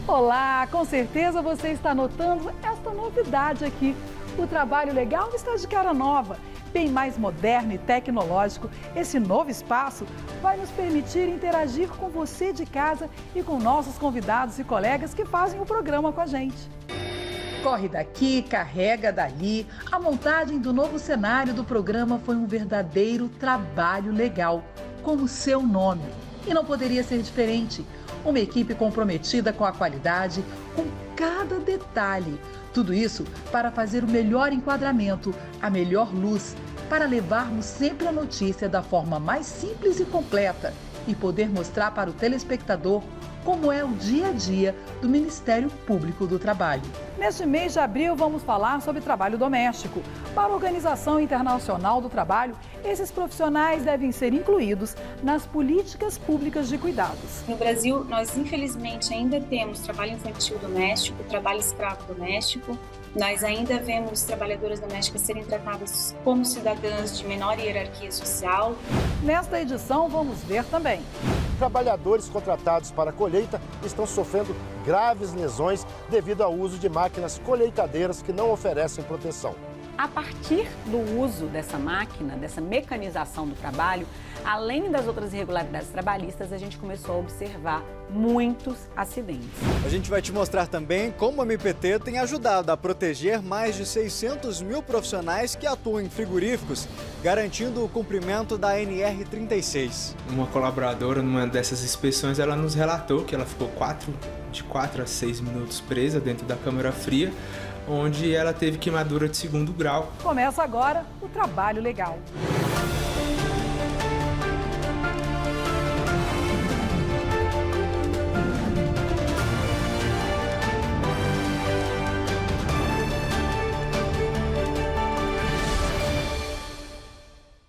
Olá, com certeza você está notando esta novidade aqui. O Trabalho Legal está de cara nova, bem mais moderno e tecnológico. Esse novo espaço vai nos permitir interagir com você de casa e com nossos convidados e colegas que fazem o programa com a gente. Corre daqui, carrega dali. A montagem do novo cenário do programa foi um verdadeiro trabalho legal, como seu nome. E não poderia ser diferente. Uma equipe comprometida com a qualidade, com cada detalhe. Tudo isso para fazer o melhor enquadramento, a melhor luz, para levarmos sempre a notícia da forma mais simples e completa e poder mostrar para o telespectador como é o dia a dia do Ministério Público do Trabalho. Neste mês de abril, vamos falar sobre trabalho doméstico. Para a Organização Internacional do Trabalho, esses profissionais devem ser incluídos nas políticas públicas de cuidados. No Brasil, nós infelizmente ainda temos trabalho infantil doméstico, trabalho escravo doméstico. Nós ainda vemos trabalhadoras domésticas serem tratadas como cidadãs de menor hierarquia social. Nesta edição, vamos ver também. Trabalhadores contratados para a colheita estão sofrendo graves lesões devido ao uso de máquinas colheitadeiras que não oferecem proteção. A partir do uso dessa máquina, dessa mecanização do trabalho, além das outras irregularidades trabalhistas, a gente começou a observar muitos acidentes. A gente vai te mostrar também como a MPT tem ajudado a proteger mais de 600 mil profissionais que atuam em frigoríficos, garantindo o cumprimento da NR36. Uma colaboradora, numa dessas inspeções, ela nos relatou que ela ficou de 4 a 6 minutos presa dentro da câmara fria, onde ela teve queimadura de 2º grau. Começa agora o Trabalho Legal.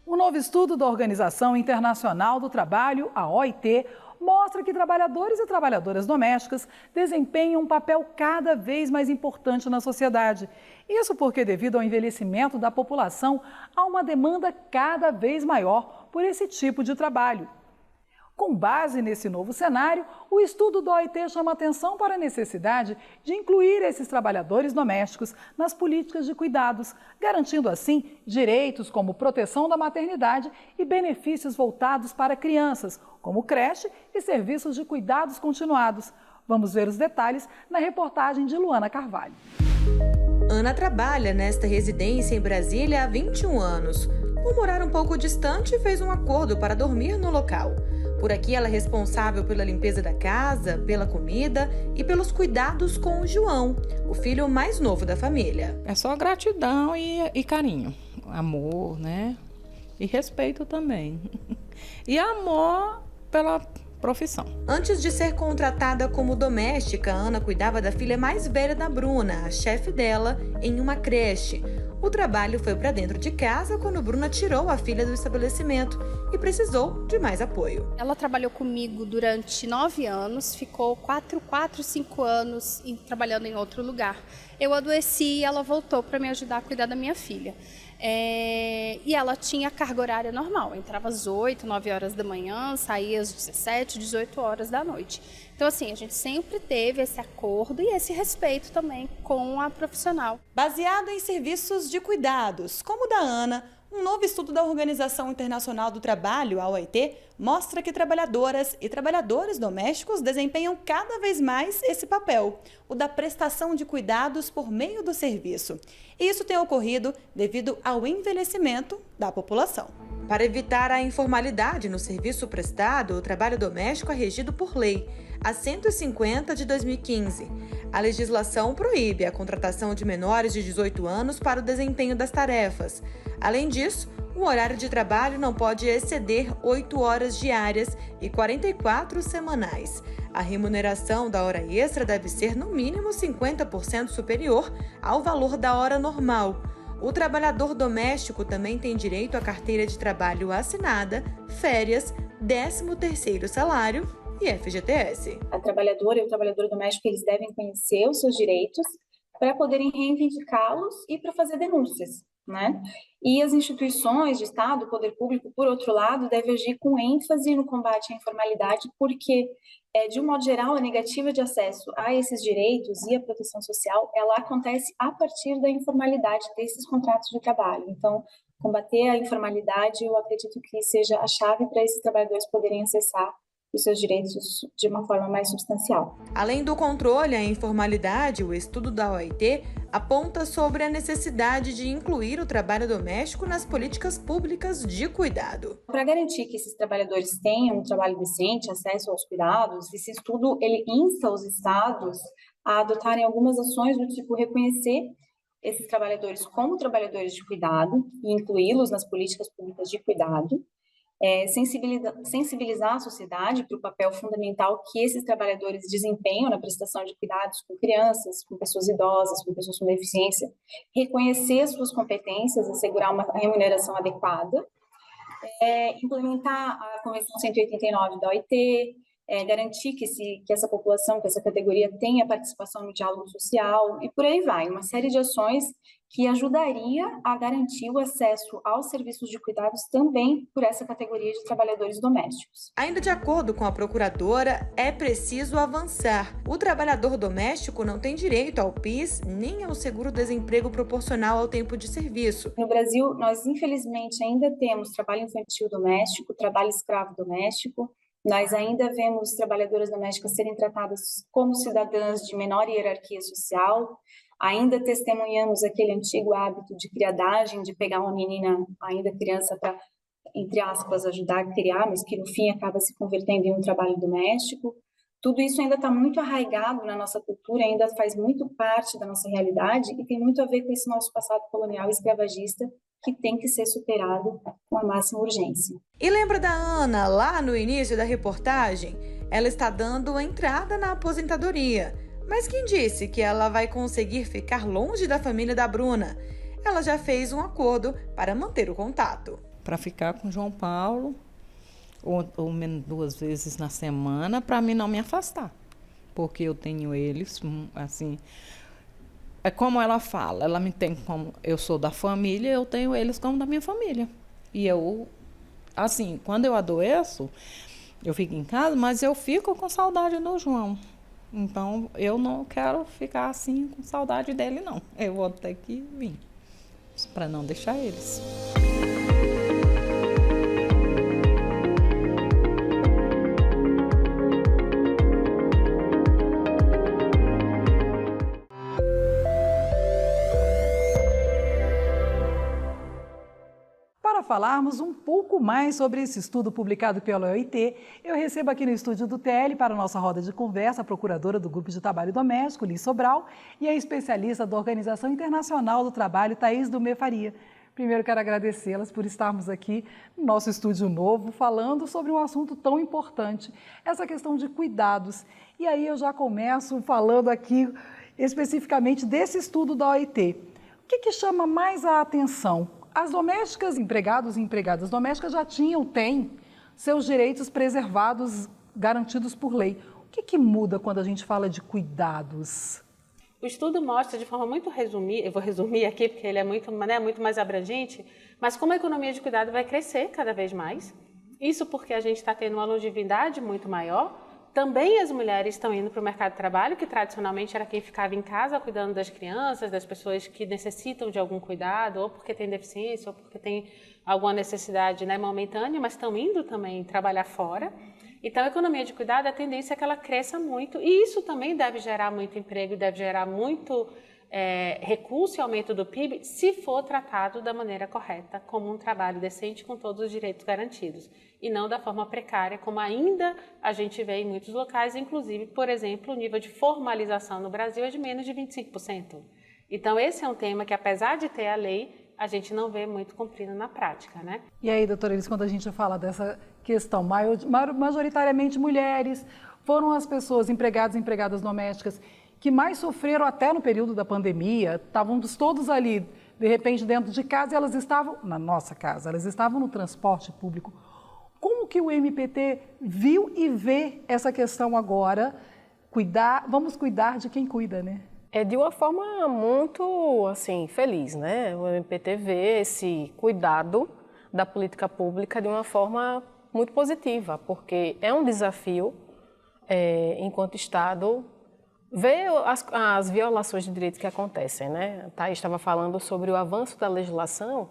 Um novo estudo da Organização Internacional do Trabalho, a OIT, mostra que trabalhadores e trabalhadoras domésticas desempenham um papel cada vez mais importante na sociedade. Isso porque, devido ao envelhecimento da população, há uma demanda cada vez maior por esse tipo de trabalho. Com base nesse novo cenário, o estudo da OIT chama atenção para a necessidade de incluir esses trabalhadores domésticos nas políticas de cuidados, garantindo assim direitos como proteção da maternidade e benefícios voltados para crianças, como creche e serviços de cuidados continuados. Vamos ver os detalhes na reportagem de Luana Carvalho. Ana trabalha nesta residência em Brasília há 21 anos. Por morar um pouco distante, fez um acordo para dormir no local. Por aqui, ela é responsável pela limpeza da casa, pela comida e pelos cuidados com o João, o filho mais novo da família. É só gratidão e carinho, amor, né? E respeito também. E amor pela profissão. Antes de ser contratada como doméstica, Ana cuidava da filha mais velha da Bruna, a chefe dela, em uma creche. O trabalho foi para dentro de casa quando Bruna tirou a filha do estabelecimento e precisou de mais apoio. Ela trabalhou comigo durante 9 anos, ficou 5 anos trabalhando em outro lugar. Eu adoeci e ela voltou para me ajudar a cuidar da minha filha. E ela tinha carga horária normal, entrava às 8, 9 horas da manhã, saía às 17, 18 horas da noite. Então, assim, a gente sempre teve esse acordo e esse respeito também com a profissional. Baseado em serviços de cuidados, como o da Ana, um novo estudo da Organização Internacional do Trabalho, a OIT, mostra que trabalhadoras e trabalhadores domésticos desempenham cada vez mais esse papel, o da prestação de cuidados por meio do serviço. E isso tem ocorrido devido ao envelhecimento da população. Para evitar a informalidade no serviço prestado, o trabalho doméstico é regido por lei, a 150 de 2015. A legislação proíbe a contratação de menores de 18 anos para o desempenho das tarefas. Além disso, o horário de trabalho não pode exceder 8 horas diárias e 44 semanais. A remuneração da hora extra deve ser no mínimo 50% superior ao valor da hora normal. O trabalhador doméstico também tem direito à carteira de trabalho assinada, férias, 13º salário e FGTS. A trabalhadora e o trabalhador doméstico, eles devem conhecer os seus direitos para poderem reivindicá-los e para fazer denúncias. né? E as instituições de Estado, o poder público, por outro lado, deve agir com ênfase no combate à informalidade, porque, de um modo geral, a negativa de acesso a esses direitos e a proteção social, ela acontece a partir da informalidade desses contratos de trabalho. Então, combater a informalidade, eu acredito que seja a chave para esses trabalhadores poderem acessar os seus direitos de uma forma mais substancial. Além do controle à informalidade, o estudo da OIT aponta sobre a necessidade de incluir o trabalho doméstico nas políticas públicas de cuidado. Para garantir que esses trabalhadores tenham um trabalho decente, acesso aos cuidados, esse estudo ele insta os estados a adotarem algumas ações do tipo reconhecer esses trabalhadores como trabalhadores de cuidado e incluí-los nas políticas públicas de cuidado, sensibilizar a sociedade para o papel fundamental que esses trabalhadores desempenham na prestação de cuidados com crianças, com pessoas idosas, com pessoas com deficiência, reconhecer as suas competências, assegurar uma remuneração adequada, implementar a Convenção 189 da OIT, garantir que essa população, que essa categoria tenha participação no diálogo social e por aí vai. Uma série de ações que ajudaria a garantir o acesso aos serviços de cuidados também por essa categoria de trabalhadores domésticos. Ainda de acordo com a procuradora, é preciso avançar. O trabalhador doméstico não tem direito ao PIS nem ao seguro-desemprego proporcional ao tempo de serviço. No Brasil, nós infelizmente ainda temos trabalho infantil doméstico, trabalho escravo doméstico. Nós ainda vemos trabalhadoras domésticas serem tratadas como cidadãs de menor hierarquia social. Ainda testemunhamos aquele antigo hábito de criadagem, de pegar uma menina ainda criança para, entre aspas, ajudar a criar, mas que no fim acaba se convertendo em um trabalho doméstico. Tudo isso ainda está muito arraigado na nossa cultura, ainda faz muito parte da nossa realidade e tem muito a ver com esse nosso passado colonial escravagista, que tem que ser superado com a máxima urgência. E lembra da Ana, lá no início da reportagem? Ela está dando entrada na aposentadoria. Mas quem disse que ela vai conseguir ficar longe da família da Bruna? Ela já fez um acordo para manter o contato. Para ficar com o João Paulo, ou menos 2 vezes na semana, para mim não me afastar. Porque eu tenho eles, assim... É como ela fala, ela me tem como eu sou da família, eu tenho eles como da minha família. E eu, assim, quando eu adoeço, eu fico em casa, mas eu fico com saudade do João. Então, eu não quero ficar assim com saudade dele, não. Eu vou ter que vir, para não deixar eles. Para falarmos um pouco mais sobre esse estudo publicado pela OIT, eu recebo aqui no estúdio do TL para a nossa roda de conversa a procuradora do Grupo de Trabalho Doméstico, Liz Sobral, e a especialista da Organização Internacional do Trabalho, Thaís Dumé Faria. Primeiro, quero agradecê-las por estarmos aqui no nosso estúdio novo, falando sobre um assunto tão importante, essa questão de cuidados. E aí eu já começo falando aqui especificamente desse estudo da OIT. O que chama mais a atenção? As domésticas, empregados e empregadas domésticas já têm seus direitos preservados, garantidos por lei. O que muda quando a gente fala de cuidados? O estudo mostra de forma muito resumida, eu vou resumir aqui porque ele é muito mais abrangente, mas como a economia de cuidado vai crescer cada vez mais, isso porque a gente está tendo uma longevidade muito maior. Também as mulheres estão indo para o mercado de trabalho, que tradicionalmente era quem ficava em casa cuidando das crianças, das pessoas que necessitam de algum cuidado, ou porque tem deficiência, ou porque tem alguma necessidade momentânea, mas estão indo também trabalhar fora. Então, a economia de cuidado, a tendência é que ela cresça muito, e isso também deve gerar muito emprego, deve gerar muito recurso e aumento do PIB, se for tratado da maneira correta, como um trabalho decente com todos os direitos garantidos, e não da forma precária, como ainda a gente vê em muitos locais, inclusive, por exemplo, o nível de formalização no Brasil é de menos de 25%. Então, esse é um tema que, apesar de ter a lei, a gente não vê muito cumprido na prática, né? E aí, doutora Elis, quando a gente fala dessa questão, majoritariamente mulheres, foram as pessoas empregadas e empregadas domésticas que mais sofreram até no período da pandemia, estávamos todos ali, de repente, dentro de casa, e elas estavam, na nossa casa, elas estavam no transporte público. Como que o MPT viu e vê essa questão agora? Vamos cuidar de quem cuida, né? É de uma forma muito, assim, feliz, né? O MPT vê esse cuidado da política pública de uma forma muito positiva, porque é um desafio, enquanto Estado, ver as violações de direitos que acontecem, né? A Thaís estava falando sobre o avanço da legislação,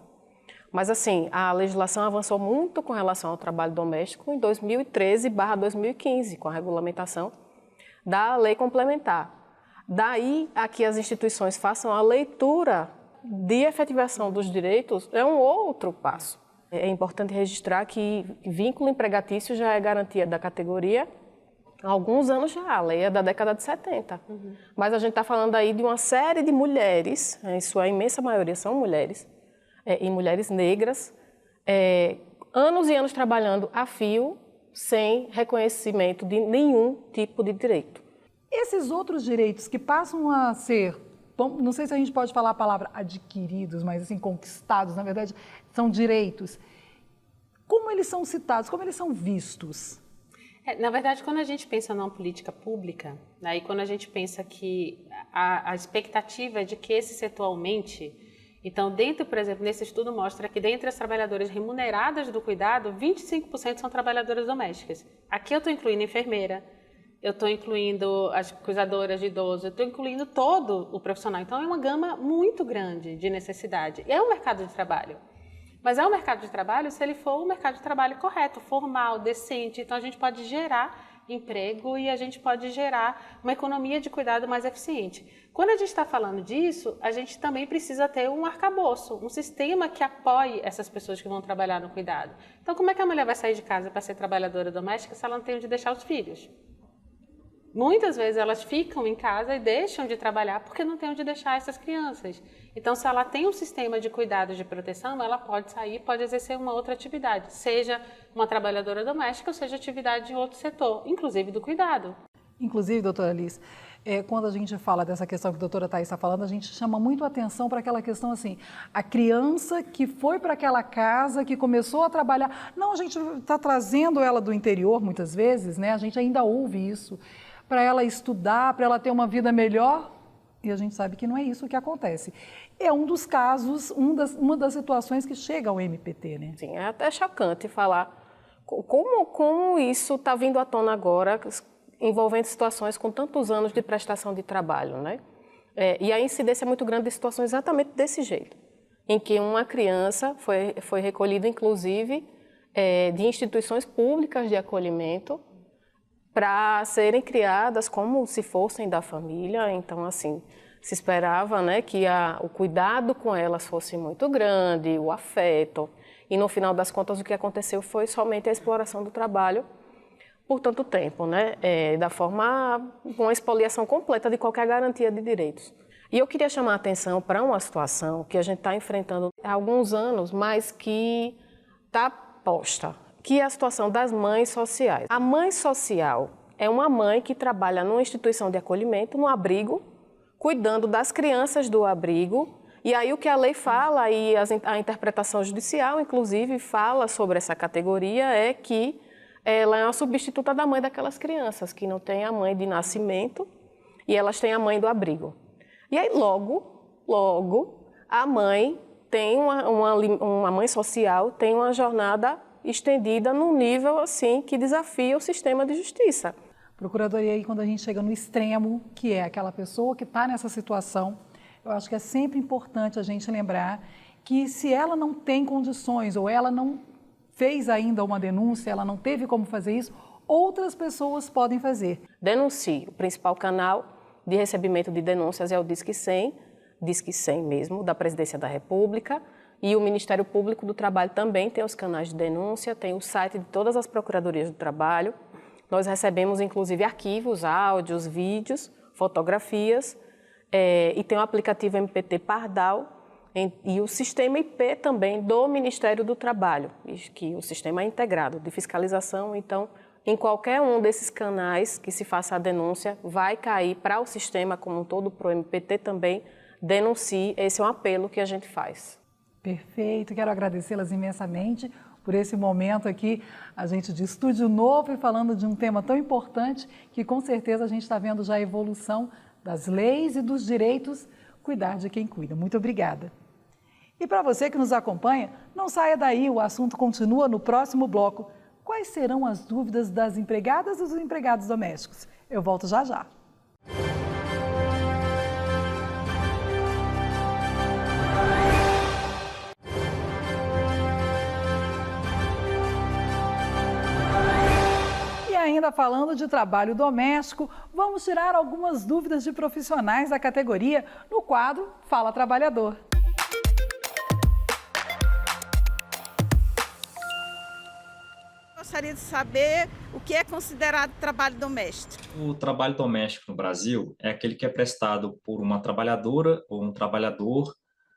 mas, assim, a legislação avançou muito com relação ao trabalho doméstico em 2013/2015, com a regulamentação da lei complementar. Daí a que as instituições façam a leitura de efetivação dos direitos é um outro passo. É importante registrar que vínculo empregatício já é garantia da categoria há alguns anos já, a lei é da década de 70. Mas a gente está falando aí de uma série de mulheres, em sua imensa maioria são mulheres, e mulheres negras, anos e anos trabalhando a fio, sem reconhecimento de nenhum tipo de direito. Esses outros direitos que passam a ser, não sei se a gente pode falar a palavra adquiridos, mas assim, conquistados, na verdade, são direitos. Como eles são citados, como eles são vistos? Na verdade, quando a gente pensa numa política pública, né, e quando a gente pensa que a expectativa é de que esse setor aumente, então, dentro, por exemplo, nesse estudo mostra que dentre as trabalhadoras remuneradas do cuidado, 25% são trabalhadoras domésticas. Aqui eu estou incluindo enfermeira, eu estou incluindo as cuidadoras de idosos, eu estou incluindo todo o profissional. Então, é uma gama muito grande de necessidade. E é um mercado de trabalho. Mas é um mercado de trabalho se ele for um mercado de trabalho correto, formal, decente. Então, a gente pode gerar emprego e a gente pode gerar uma economia de cuidado mais eficiente. Quando a gente está falando disso, a gente também precisa ter um arcabouço, um sistema que apoie essas pessoas que vão trabalhar no cuidado. Então, como é que a mulher vai sair de casa para ser trabalhadora doméstica se ela não tem onde deixar os filhos? Muitas vezes elas ficam em casa e deixam de trabalhar porque não tem onde deixar essas crianças. Então, se ela tem um sistema de cuidados de proteção, ela pode sair, pode exercer uma outra atividade, seja uma trabalhadora doméstica ou seja atividade em outro setor, inclusive do cuidado. Inclusive, doutora Liz, quando a gente fala dessa questão que a doutora Thaís está falando, a gente chama muito a atenção para aquela questão assim, a criança que foi para aquela casa, que começou a trabalhar, não, a gente está trazendo ela do interior muitas vezes, né? A gente ainda ouve isso, para ela estudar, para ela ter uma vida melhor, e a gente sabe que não é isso que acontece. É um dos casos, uma das situações que chega ao MPT, né? Sim, é até chocante falar como isso está vindo à tona agora, envolvendo situações com tantos anos de prestação de trabalho, né? E a incidência é muito grande de situações exatamente desse jeito, em que uma criança foi recolhida, inclusive, de instituições públicas de acolhimento, para serem criadas como se fossem da família. Então, assim, se esperava, né, que o cuidado com elas fosse muito grande, o afeto, e no final das contas o que aconteceu foi somente a exploração do trabalho por tanto tempo, né, da forma, uma expoliação completa de qualquer garantia de direitos. E eu queria chamar a atenção para uma situação que a gente está enfrentando há alguns anos, mas que está posta, que é a situação das mães sociais. A mãe social é uma mãe que trabalha numa instituição de acolhimento, no abrigo, cuidando das crianças do abrigo. E aí o que a lei fala, e a interpretação judicial, inclusive, fala sobre essa categoria, é que ela é uma substituta da mãe daquelas crianças, que não tem a mãe de nascimento, e elas têm a mãe do abrigo. E aí logo, a mãe tem uma mãe social tem uma jornada estendida num nível assim que desafia o sistema de justiça. Procuradoria, aí quando a gente chega no extremo, que é aquela pessoa que está nessa situação, eu acho que é sempre importante a gente lembrar que se ela não tem condições ou ela não fez ainda uma denúncia, ela não teve como fazer isso, outras pessoas podem fazer. Denuncie. O principal canal de recebimento de denúncias é o Disque 100, Disque 100 mesmo, da Presidência da República. E o Ministério Público do Trabalho também tem os canais de denúncia, tem o site de todas as Procuradorias do Trabalho. Nós recebemos, inclusive, arquivos, áudios, vídeos, fotografias, e tem o aplicativo MPT Pardal e o sistema IP também do Ministério do Trabalho, que o sistema é integrado de fiscalização. Então, em qualquer um desses canais que se faça a denúncia, vai cair para o sistema como um todo, para o MPT também, denuncie. Esse é um apelo que a gente faz. Perfeito, quero agradecê-las imensamente por esse momento aqui, a gente de estúdio novo e falando de um tema tão importante que com certeza a gente está vendo já a evolução das leis e dos direitos, cuidar de quem cuida. Muito obrigada. E para você que nos acompanha, não saia daí, o assunto continua no próximo bloco. Quais serão as dúvidas das empregadas e dos empregados domésticos? Eu volto já já. Ainda falando de trabalho doméstico, vamos tirar algumas dúvidas de profissionais da categoria no quadro Fala Trabalhador. Gostaria de saber o que é considerado trabalho doméstico. O trabalho doméstico no Brasil é aquele que é prestado por uma trabalhadora ou um trabalhador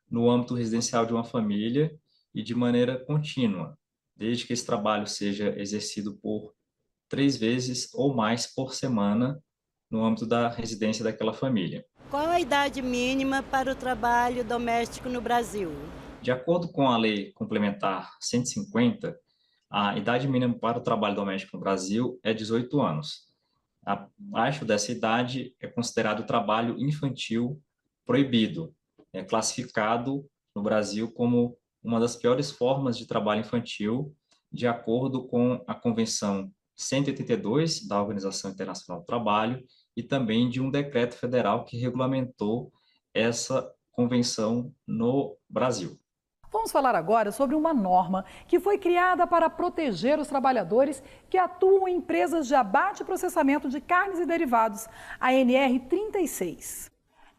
no âmbito residencial de uma família e de maneira contínua, desde que esse trabalho seja exercido por 3 vezes ou mais por semana no âmbito da residência daquela família. Qual a idade mínima para o trabalho doméstico no Brasil? De acordo com a Lei Complementar 150, a idade mínima para o trabalho doméstico no Brasil é 18 anos. Abaixo dessa idade é considerado trabalho infantil proibido. É classificado no Brasil como uma das piores formas de trabalho infantil, de acordo com a Convenção 182 da Organização Internacional do Trabalho e também de um decreto federal que regulamentou essa convenção no Brasil. Vamos falar agora sobre uma norma que foi criada para proteger os trabalhadores que atuam em empresas de abate e processamento de carnes e derivados, a NR 36.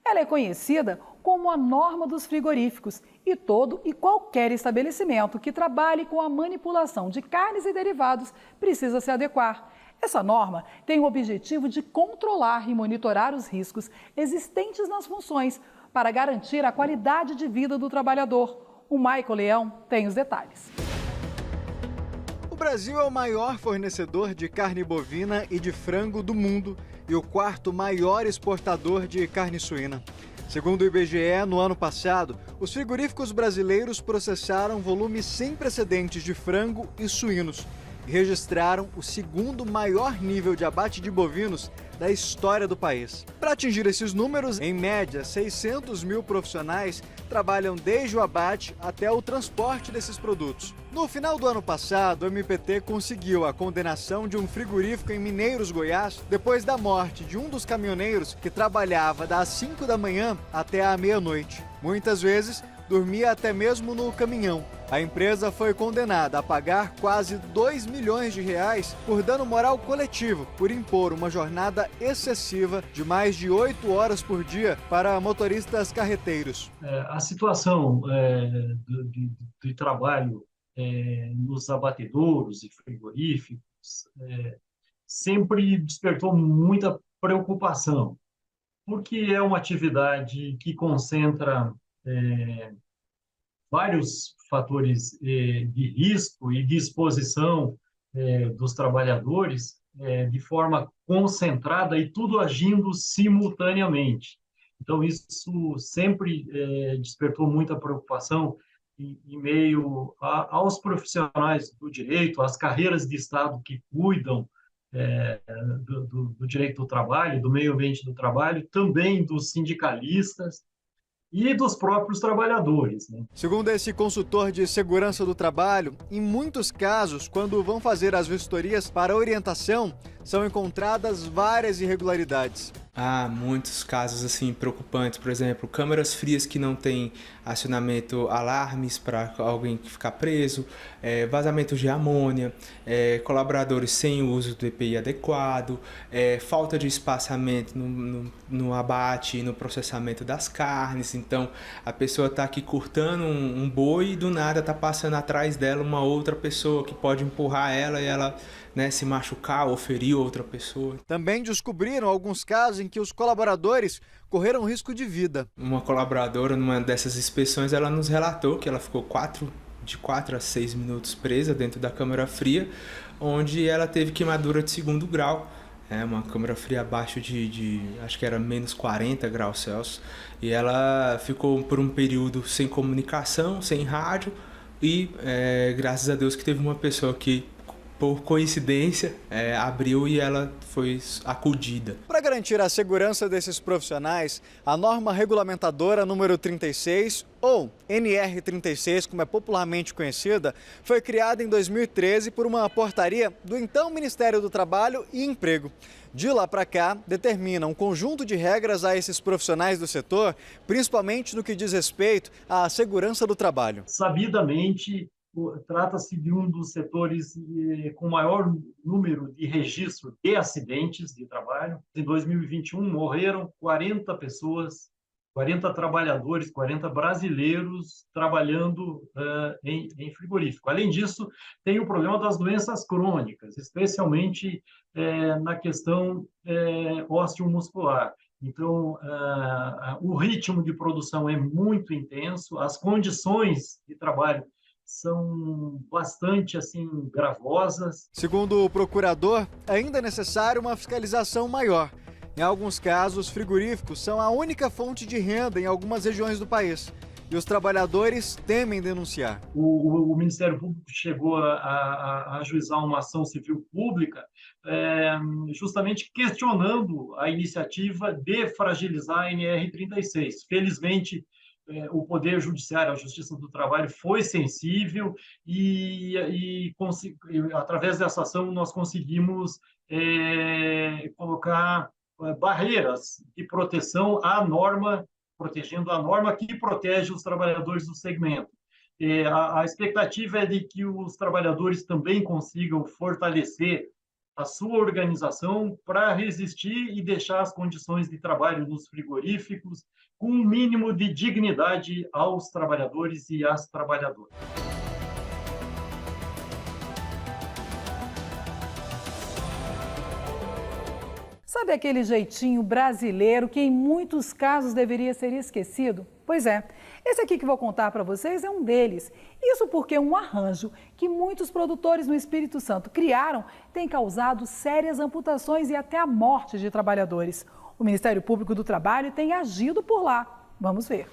Ela é conhecida como a norma dos frigoríficos e todo e qualquer estabelecimento que trabalhe com a manipulação de carnes e derivados precisa se adequar. Essa norma tem o objetivo de controlar e monitorar os riscos existentes nas funções para garantir a qualidade de vida do trabalhador. O Michael Leão tem os detalhes. O Brasil é o maior fornecedor de carne bovina e de frango do mundo e o 4º maior exportador de carne suína. Segundo o IBGE, no ano passado, os frigoríficos brasileiros processaram volumes sem precedentes de frango e suínos e registraram o 2º maior nível de abate de bovinos da história do país. Para atingir esses números, em média, 600 mil profissionais trabalham desde o abate até o transporte desses produtos. No final do ano passado, o MPT conseguiu a condenação de um frigorífico em Mineiros, Goiás, depois da morte de um dos caminhoneiros que trabalhava das 5 da manhã até a meia-noite. Muitas vezes, dormia até mesmo no caminhão. A empresa foi condenada a pagar quase 2 milhões de reais por dano moral coletivo, por impor uma jornada excessiva de mais de 8 horas por dia para motoristas carreteiros. A situação de trabalho nos abatedouros e frigoríficos sempre despertou muita preocupação, porque é uma atividade que concentra vários fatores de risco e de exposição dos trabalhadores de forma concentrada e tudo agindo simultaneamente. Então, isso sempre despertou muita preocupação em meio aos profissionais do direito, às carreiras de Estado que cuidam do direito do trabalho, do meio ambiente do trabalho, também dos sindicalistas e dos próprios trabalhadores, né? Segundo esse consultor de segurança do trabalho, em muitos casos, quando vão fazer as vistorias para orientação, são encontradas várias irregularidades. Há muitos casos assim preocupantes, por exemplo, câmeras frias que não têm acionamento alarmes para alguém ficar preso, vazamentos de amônia, colaboradores sem uso do EPI adequado, falta de espaçamento no abate e no processamento das carnes. Então a pessoa está aqui cortando um boi e do nada está passando atrás dela uma outra pessoa que pode empurrar ela e ela se machucar ou ferir outra pessoa. Também descobriram alguns casos em que os colaboradores correram risco de vida. Uma colaboradora, numa dessas inspeções, ela nos relatou que ela ficou de 4 a 6 minutos presa dentro da câmara fria, onde ela teve queimadura de 2º grau. Uma câmara fria abaixo de acho que era menos 40 graus Celsius. E ela ficou por um período sem comunicação, sem rádio e graças a Deus que teve uma pessoa que por coincidência, abriu e ela foi acudida. Para garantir a segurança desses profissionais, a norma regulamentadora número 36, ou NR36, como é popularmente conhecida, foi criada em 2013 por uma portaria do então Ministério do Trabalho e Emprego. De lá para cá, determina um conjunto de regras a esses profissionais do setor, principalmente no que diz respeito à segurança do trabalho. Sabidamente, trata-se de um dos setores com maior número de registro de acidentes de trabalho. Em 2021, morreram 40 pessoas, 40 trabalhadores, 40 brasileiros trabalhando em frigorífico. Além disso, tem o problema das doenças crônicas, especialmente na questão osteomuscular. Então, o ritmo de produção é muito intenso, as condições de trabalho são bastante gravosas. Segundo o procurador, ainda é necessário uma fiscalização maior. Em alguns casos, frigoríficos são a única fonte de renda em algumas regiões do país. E os trabalhadores temem denunciar. O Ministério Público chegou a ajuizar uma ação civil pública justamente questionando a iniciativa de fragilizar a NR36. Felizmente, o Poder Judiciário, a Justiça do Trabalho, foi sensível e através dessa ação, nós conseguimos colocar barreiras de proteção à norma, protegendo a norma que protege os trabalhadores do segmento. A expectativa é de que os trabalhadores também consigam fortalecer a sua organização para resistir e deixar as condições de trabalho nos frigoríficos com um mínimo de dignidade aos trabalhadores e às trabalhadoras. Sabe aquele jeitinho brasileiro que em muitos casos deveria ser esquecido? Pois é, esse aqui que vou contar para vocês é um deles. Isso porque um arranjo que muitos produtores no Espírito Santo criaram tem causado sérias amputações e até a morte de trabalhadores. O Ministério Público do Trabalho tem agido por lá. Vamos ver.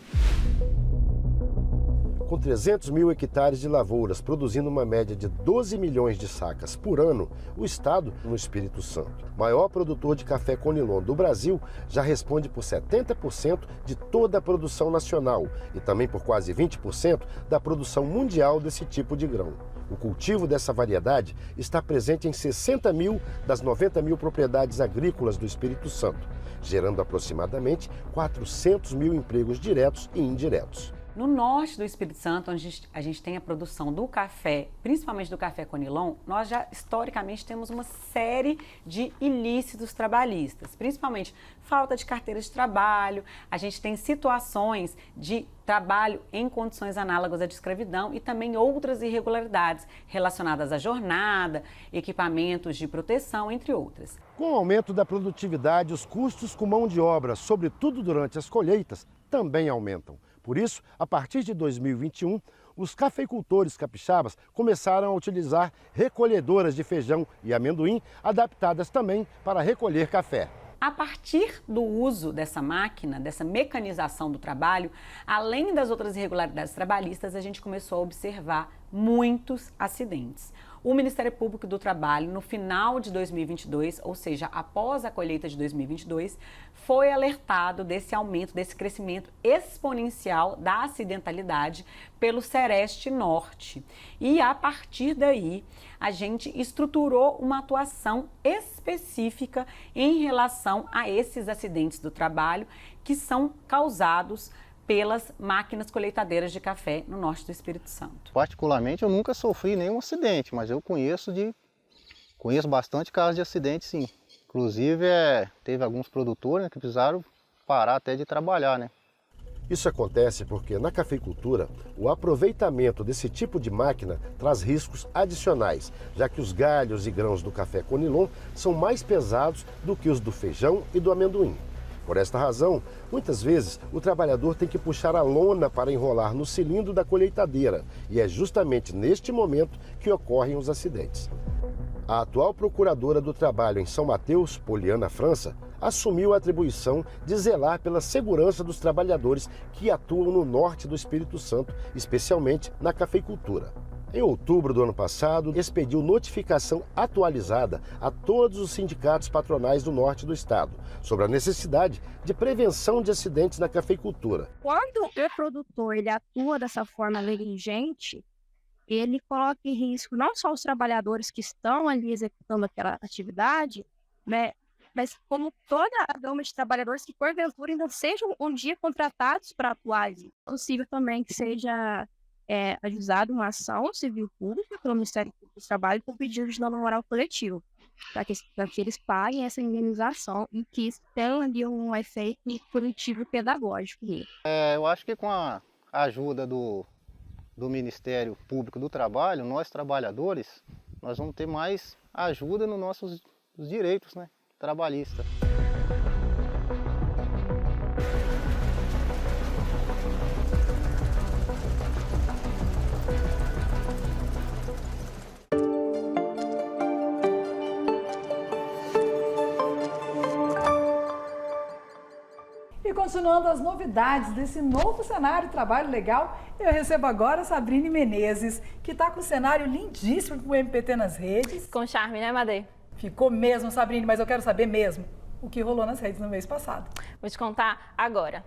Com 300 mil hectares de lavouras, produzindo uma média de 12 milhões de sacas por ano, o estado, no Espírito Santo, maior produtor de café Conilon do Brasil, já responde por 70% de toda a produção nacional e também por quase 20% da produção mundial desse tipo de grão. O cultivo dessa variedade está presente em 60 mil das 90 mil propriedades agrícolas do Espírito Santo, gerando aproximadamente 400 mil empregos diretos e indiretos. No norte do Espírito Santo, onde a gente tem a produção do café, principalmente do café Conilon, nós já historicamente temos uma série de ilícitos trabalhistas, principalmente falta de carteira de trabalho, a gente tem situações de trabalho em condições análogas à de escravidão e também outras irregularidades relacionadas à jornada, equipamentos de proteção, entre outras. Com o aumento da produtividade, os custos com mão de obra, sobretudo durante as colheitas, também aumentam. Por isso, a partir de 2021, os cafeicultores capixabas começaram a utilizar recolhedoras de feijão e amendoim, adaptadas também para recolher café. A partir do uso dessa máquina, dessa mecanização do trabalho, além das outras irregularidades trabalhistas, a gente começou a observar muitos acidentes. O Ministério Público do Trabalho, no final de 2022, ou seja, após a colheita de 2022, foi alertado desse aumento, desse crescimento exponencial da acidentalidade pelo Sereste Norte. E a partir daí, a gente estruturou uma atuação específica em relação a esses acidentes do trabalho que são causados pelas máquinas colheitadeiras de café no norte do Espírito Santo. Particularmente, eu nunca sofri nenhum acidente, mas eu conheço bastante casos de acidente, sim. Inclusive, teve alguns produtores que precisaram parar até de trabalhar, né? Isso acontece porque na cafeicultura, o aproveitamento desse tipo de máquina traz riscos adicionais, já que os galhos e grãos do café Conilon são mais pesados do que os do feijão e do amendoim. Por esta razão, muitas vezes o trabalhador tem que puxar a lona para enrolar no cilindro da colheitadeira e é justamente neste momento que ocorrem os acidentes. A atual procuradora do Trabalho em São Mateus, Poliana França, assumiu a atribuição de zelar pela segurança dos trabalhadores que atuam no norte do Espírito Santo, especialmente na cafeicultura. Em outubro do ano passado, expediu notificação atualizada a todos os sindicatos patronais do norte do estado sobre a necessidade de prevenção de acidentes na cafeicultura. Quando o produtor ele atua dessa forma negligente, ele coloca em risco não só os trabalhadores que estão ali executando aquela atividade, né, mas como toda a gama de trabalhadores que porventura ainda sejam um dia contratados para atuar ali. É possível também que seja ajuizada uma ação civil pública pelo Ministério Público do Trabalho com pedido de dano moral coletivo, para que eles paguem essa indenização e que isso tenha ali um efeito punitivo e pedagógico. Eu acho que com a ajuda do Ministério Público do Trabalho, nós trabalhadores, nós vamos ter mais ajuda nos nossos direitos, né, trabalhistas. E continuando as novidades desse novo cenário de trabalho legal, eu recebo agora a Sabrine Menezes, que está com um cenário lindíssimo para o MPT nas redes. Com charme, né, Madê? Ficou mesmo, Sabrine, mas eu quero saber mesmo o que rolou nas redes no mês passado. Vou te contar agora.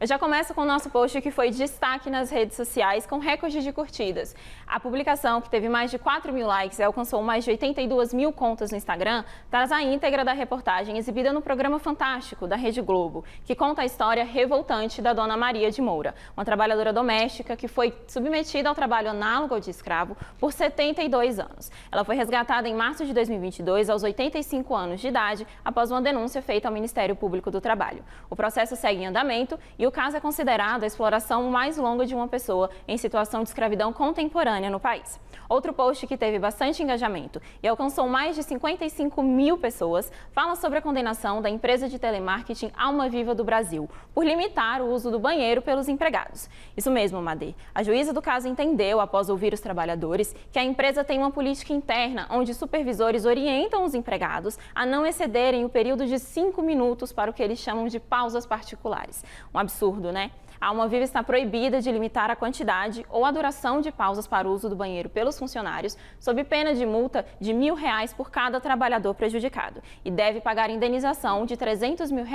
Eu já começo com o nosso post que foi destaque nas redes sociais com recorde de curtidas. A publicação, que teve mais de 4 mil likes e alcançou mais de 82 mil contas no Instagram, traz a íntegra da reportagem exibida no programa Fantástico da Rede Globo, que conta a história revoltante da dona Maria de Moura, uma trabalhadora doméstica que foi submetida ao trabalho análogo de escravo por 72 anos. Ela foi resgatada em março de 2022, aos 85 anos de idade, após uma denúncia feita ao Ministério Público do Trabalho. O processo segue em andamento e o caso é considerado a exploração mais longa de uma pessoa em situação de escravidão contemporânea no país. Outro post que teve bastante engajamento e alcançou mais de 55 mil pessoas fala sobre a condenação da empresa de telemarketing Alma Viva do Brasil por limitar o uso do banheiro pelos empregados. Isso mesmo, Madê. A juíza do caso entendeu, após ouvir os trabalhadores, que a empresa tem uma política interna onde supervisores orientam os empregados a não excederem o período de 5 minutos para o que eles chamam de pausas particulares. Um absurdo, né? A Alma Viva está proibida de limitar a quantidade ou a duração de pausas para o uso do banheiro pelos funcionários, sob pena de multa de R$1.000 por cada trabalhador prejudicado e deve pagar indenização de R$300 mil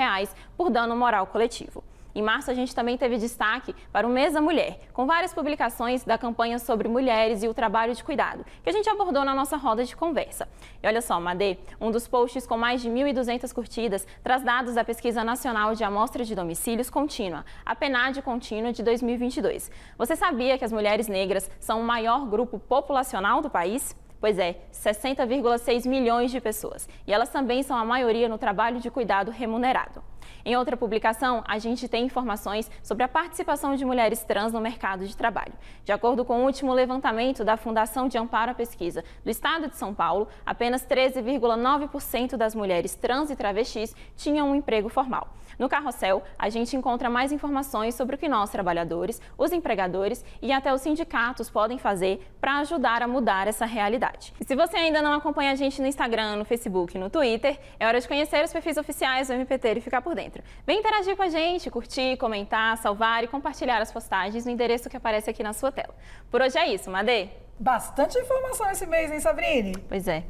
por dano moral coletivo. Em março, a gente também teve destaque para o Mês da Mulher, com várias publicações da campanha sobre mulheres e o trabalho de cuidado, que a gente abordou na nossa roda de conversa. E olha só, Madê, um dos posts com mais de 1.200 curtidas traz dados da Pesquisa Nacional de Amostra de Domicílios Contínua, a PNAD Contínua de 2022. Você sabia que as mulheres negras são o maior grupo populacional do país? Pois é, 60,6 milhões de pessoas. E elas também são a maioria no trabalho de cuidado remunerado. Em outra publicação, a gente tem informações sobre a participação de mulheres trans no mercado de trabalho. De acordo com o último levantamento da Fundação de Amparo à Pesquisa do Estado de São Paulo, apenas 13,9% das mulheres trans e travestis tinham um emprego formal. No Carrossel, a gente encontra mais informações sobre o que nós, trabalhadores, os empregadores e até os sindicatos podem fazer para ajudar a mudar essa realidade. E se você ainda não acompanha a gente no Instagram, no Facebook e no Twitter, é hora de conhecer os perfis oficiais do MPT e ficar por dentro. Vem interagir com a gente, curtir, comentar, salvar e compartilhar as postagens no endereço que aparece aqui na sua tela. Por hoje é isso, Madê. Bastante informação esse mês, hein, Sabrine? Pois é.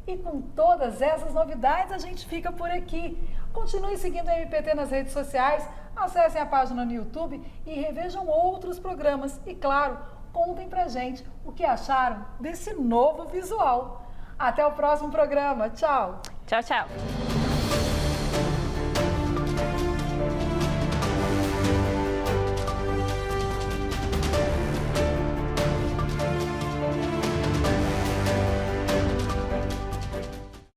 E com todas essas novidades, a gente fica por aqui. Continue seguindo o MPT nas redes sociais, acessem a página no YouTube e revejam outros programas. E, claro, contem pra gente o que acharam desse novo visual. Até o próximo programa. Tchau. Tchau, tchau.